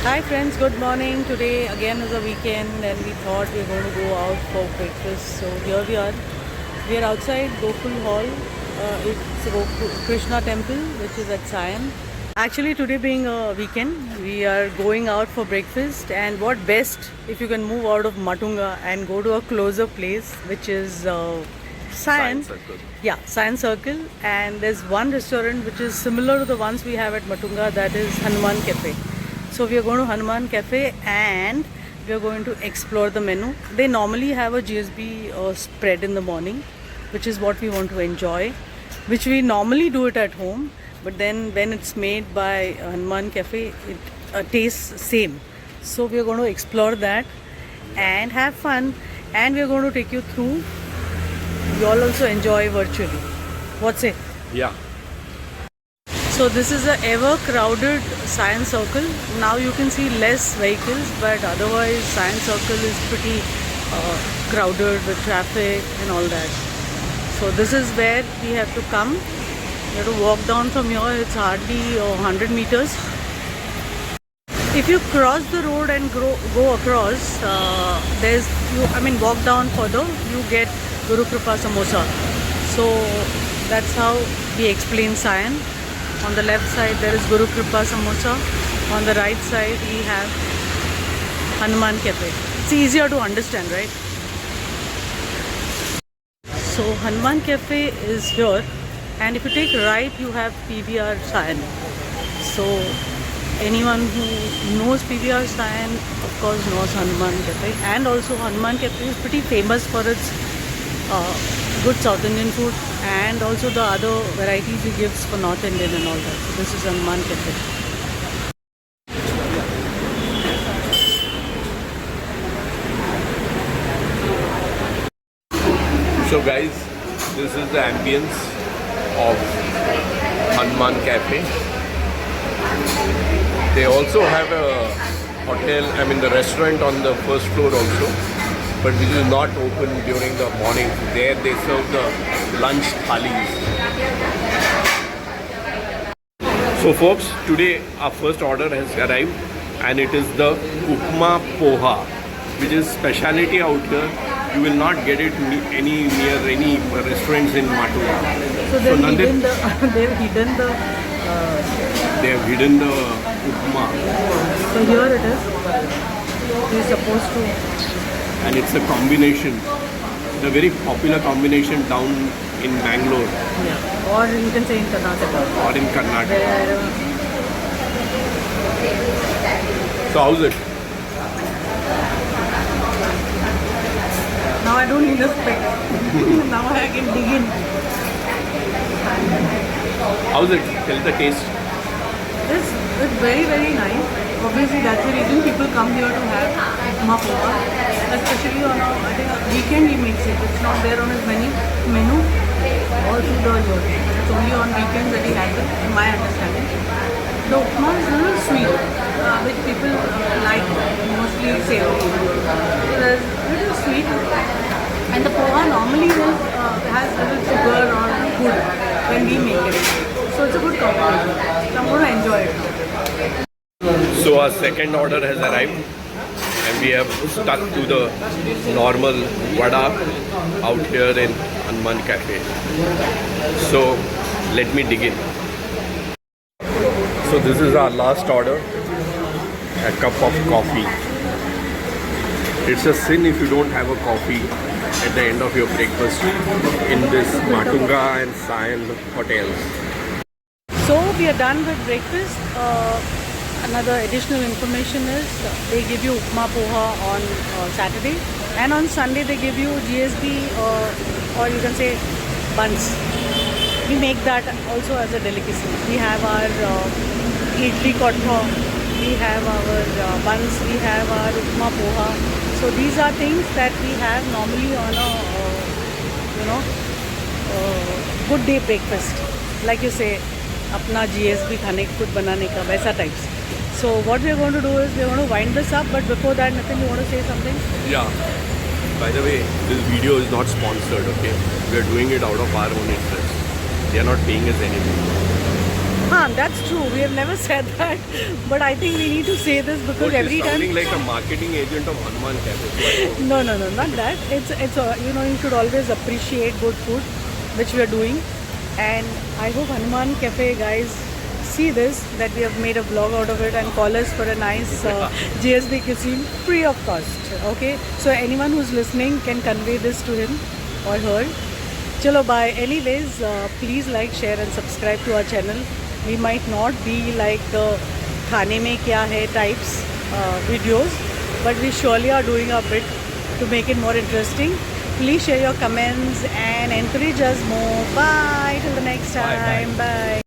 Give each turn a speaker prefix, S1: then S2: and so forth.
S1: Hi friends, good morning. Today again is a weekend and we thought we are going to go out for breakfast. So here we are. We are outside Gokul Hall. It's Krishna Temple which is at Sion. Actually today being a weekend, we are going out for breakfast and what best if you can move out of Matunga and go to a closer place which is Sion.
S2: Science Circle.
S1: Yeah, Science Circle, and there's one restaurant which is similar to the ones we have at Matunga, that is Hanuman Cafe. So we are going to Hanuman Cafe and we are going to explore the menu. They normally have a GSB spread in the morning, which is what we want to enjoy, which we normally do it at home. But then when it's made by Hanuman Cafe, it tastes same. So we are going to explore that and have fun, and we are going to take you through. You all also enjoy virtually. What's it?
S2: Yeah.
S1: So this is a ever crowded Science Circle. Now you can see less vehicles, but otherwise Science Circle is pretty crowded with traffic and all that. So this is where we have to come. We have to walk down from here. It's hardly 100 meters. If you cross the road and go across, walk down further, you get Guru Kripa Samosa. So that's how we explain Sion. On the left side there is Guru Kripa Samosa. On the right side we have Hanuman Cafe. It's easier to understand, right? So Hanuman Cafe is here, and if you take right you have PVR Sion. So anyone who knows PVR Sion of course knows Hanuman Cafe, and also Hanuman Cafe is pretty famous for its good South Indian food and also the other varieties he gives for North Indian and all that. So this is Hanuman Cafe.
S2: So guys, this is the ambience of Hanuman Cafe. They also have a the restaurant on the first floor also, but which is not open during the morning. There they serve the lunch thalis. So folks, today our first order has arrived, and it is the Upma Poha, which is speciality out here. You will not get it near any restaurants in Matunga.
S1: So they've hidden the
S2: Upma.
S1: So here it is. You're supposed to.
S2: And it's a combination, the very popular combination down in Bangalore.
S1: Yeah. Or you can say in Karnataka.
S2: Or in Karnataka. So how's it?
S1: Now I don't need a spec. Now I can dig in.
S2: How's it? Tell the taste.
S1: It's very, very nice. Obviously, that's the reason people come here to have Upma Poha. Especially on a weekend he makes it. It's not there on his menu all through the year. It's only on weekends that he has it, in my understanding. The Upma is a little sweet, which people like, mostly savory. So there's a little sweet. And the Poha normally has a little sugar or food when we make it. So it's a good combination. So I'm going to enjoy it now.
S2: So our second order has arrived, and we have stuck to the normal vada out here in Hanuman Cafe. So let me dig in. So this is our last order, a cup of coffee. It's a sin if you don't have a coffee at the end of your breakfast in this Matunga and Sion hotels.
S1: So we are done with breakfast. Another additional information is they give you Upma Poha on Saturday, and on Sunday they give you GSB or you can say buns. We make that also as a delicacy. We have our idli kotha, we have our buns, we have our Upma Poha. So these are things that we have normally on a good day breakfast. Like you say, अपना GSB खाने खुद बनाने का वैसा types. So what we are going to do is we are going to wind this up, but before that, Nitin, you want to say something?
S2: Yeah. By the way, this video is not sponsored, okay? We are doing it out of our own interest. They are not paying us anything.
S1: That's true. We have never said that, but I think we need to say this
S2: Oh,
S1: because
S2: she's
S1: every time.
S2: sounding like a marketing agent of Hanuman Cafe.
S1: No, not that. It's you should always appreciate good food, which we are doing, and I hope Hanuman Cafe guys see this, that we have made a vlog out of it and call us for a nice GSB cuisine free of cost. Okay, so anyone who's listening can convey this to him or her. Chalo, bye. Anyways, please like, share, and subscribe to our channel. We might not be like the खाने में क्या है types videos, but we surely are doing our bit to make it more interesting. Please share your comments and encourage us more. Bye. Till the next
S2: Bye, bye.
S1: time. Bye.